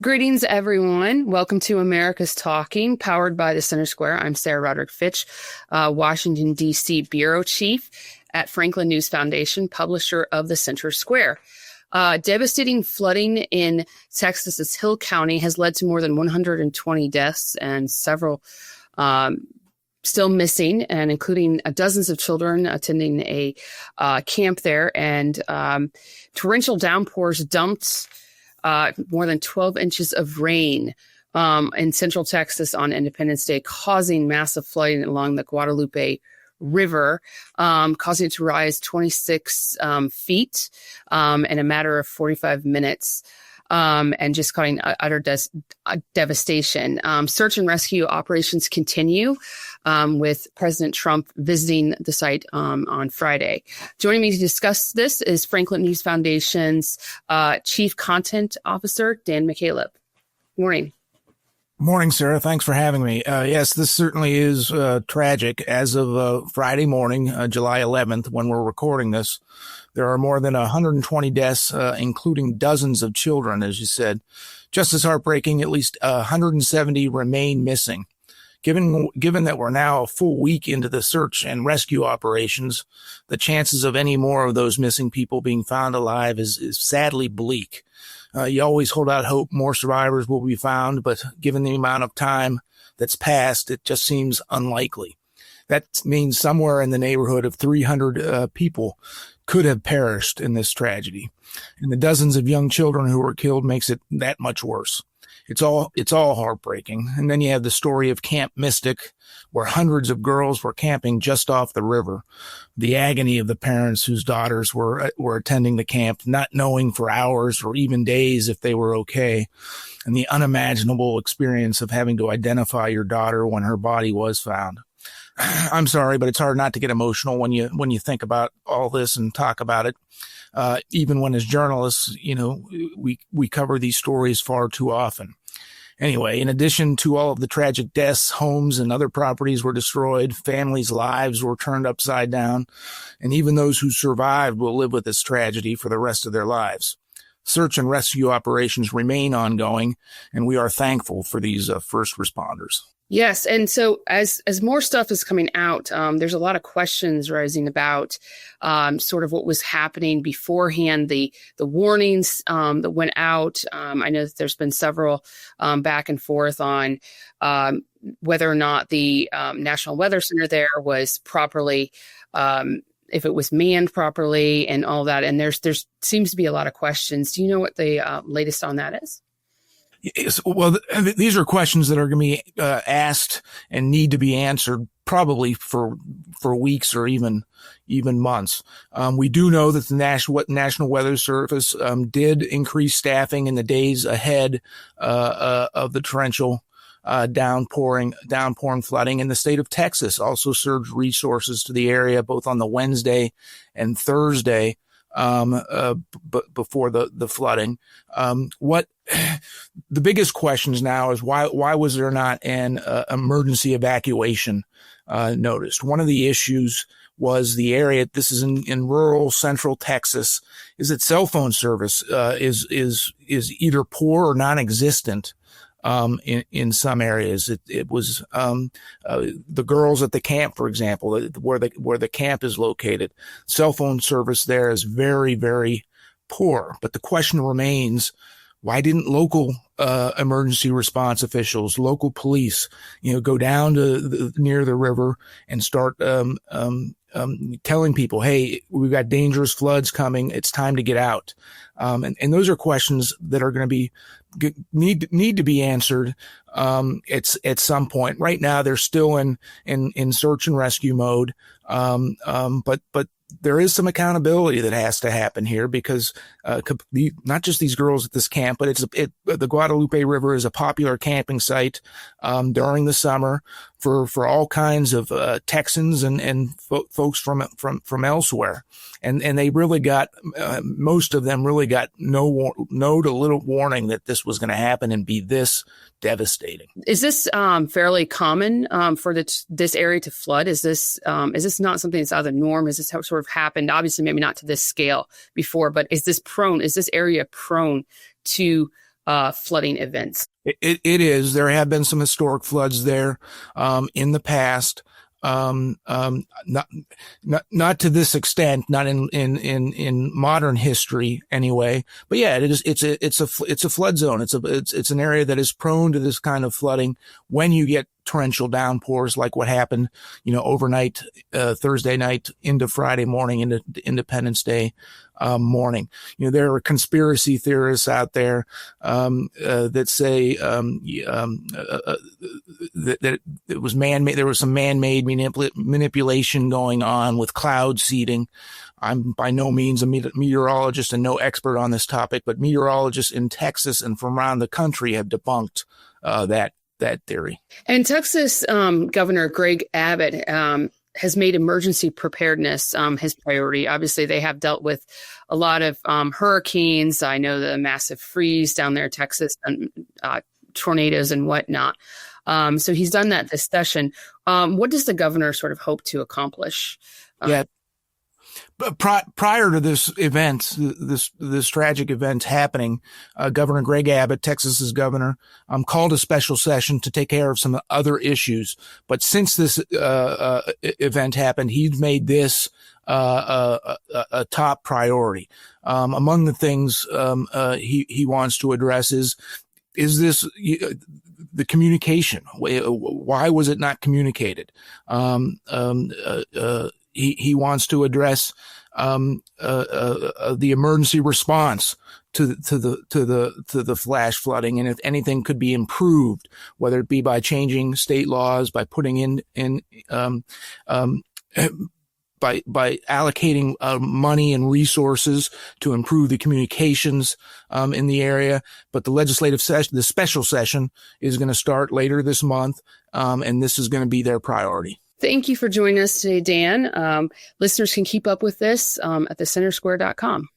Greetings, everyone. Welcome to America's Talking, powered by the Center Square. I'm Sarah Roderick Fitch, Washington, D.C. Bureau Chief at Franklin News Foundation, publisher of the Center Square. Devastating flooding in Texas's Hill County has led to more than 120 deaths and several still missing, and including dozens of children attending a camp there. And torrential downpours dumped more than 12 inches of rain in central Texas on Independence Day, causing massive flooding along the Guadalupe River, causing it to rise 26 feet in a matter of 45 minutes. And just causing utter devastation. Search and rescue operations continue with President Trump visiting the site on Friday. Joining me to discuss this is Franklin News Foundation's Chief Content Officer, Dan McCaleb. Morning. Morning, Sarah. Thanks for having me. Yes, this certainly is tragic. As of Friday morning, July 11th, when we're recording this, there are more than 120 deaths, including dozens of children, as you said. Just as heartbreaking, at least 170 remain missing. Given that we're now a full week into the search and rescue operations, the chances of any more of those missing people being found alive is sadly bleak. You always hold out hope more survivors will be found, but given the amount of time that's passed, it just seems unlikely. That means somewhere in the neighborhood of 300 people could have perished in this tragedy. And the dozens of young children who were killed makes it that much worse. It's all heartbreaking. And then you have the story of Camp Mystic, where hundreds of girls were camping just off the river. The agony of the parents whose daughters were attending the camp, not knowing for hours or even days if they were okay. And the unimaginable experience of having to identify your daughter when her body was found. I'm sorry, but it's hard not to get emotional when you think about all this and talk about it. Even when as journalists, we cover these stories far too often. Anyway, in addition to all of the tragic deaths, homes and other properties were destroyed, families' lives were turned upside down, and even those who survived will live with this tragedy for the rest of their lives. Search and rescue operations remain ongoing, and we are thankful for these first responders. Yes. And so as more stuff is coming out, there's a lot of questions rising about sort of what was happening beforehand, the warnings that went out. I know that there's been several back and forth on whether or not the National Weather Center there was properly, if it was manned properly and all that. And there's seems to be a lot of questions. Do you know what the latest on that is? Yes, well, these are questions that are going to be asked and need to be answered probably for weeks or even months. We do know that the National Weather Service did increase staffing in the days ahead of the torrential downpouring flooding, and the state of Texas also surged resources to the area both on the Wednesday and Thursday before the flooding. What the biggest questions now is why was there not an emergency evacuation noticed? One of the issues was the area. This is in rural central Texas. Is that cell phone service is either poor or non-existent. In some areas, it was the girls at the camp, for example, where the camp is located. Cell phone service there is very, very poor. But the question remains: why didn't local emergency response officials, local police, go down to near the river and start telling people, hey, we've got dangerous floods coming. It's time to get out. And those are questions that are going to be need to be answered at some point. Right now, they're still in search and rescue mode. But there is some accountability that has to happen here because not just these girls at this camp, but the Guadalupe River is a popular camping site during the summer for all kinds of Texans and folks from elsewhere, and they really got most of them really got no to little warning that this was going to happen and be this devastating. Is this fairly common for this area to flood? Is this not something that's out of the norm? Is this how it sort of happened? Obviously, maybe not to this scale before, but is this area prone to flooding events. It is. There have been some historic floods there in the past. Not to this extent, not in modern history anyway. But yeah, it's a flood zone. It's an area that is prone to this kind of flooding when you get torrential downpours like what happened, overnight, Thursday night into Friday morning, into Independence Day morning. There are conspiracy theorists out there that say that it was man-made. There was some man-made manipulation going on with cloud seeding. I'm by no means a meteorologist and no expert on this topic, but meteorologists in Texas and from around the country have debunked that theory. And Texas Governor Greg Abbott has made emergency preparedness his priority. Obviously, they have dealt with a lot of hurricanes. I know the massive freeze down there in Texas and tornadoes and whatnot. So he's done that this session. What does the governor sort of hope to accomplish? But prior to this event, this tragic event happening, Governor Greg Abbott, Texas's governor, called a special session to take care of some other issues. But since this event happened, he's made this a top priority. Among the things he wants to address is this the communication? Why was it not communicated? He wants to address the emergency response to the flash flooding, and if anything could be improved, whether it be by changing state laws, by putting in by allocating money and resources to improve the communications in the area. But the legislative session, the special session, is going to start later this month, and this is going to be their priority. Thank you for joining us today, Dan. Listeners can keep up with this at thecentersquare.com.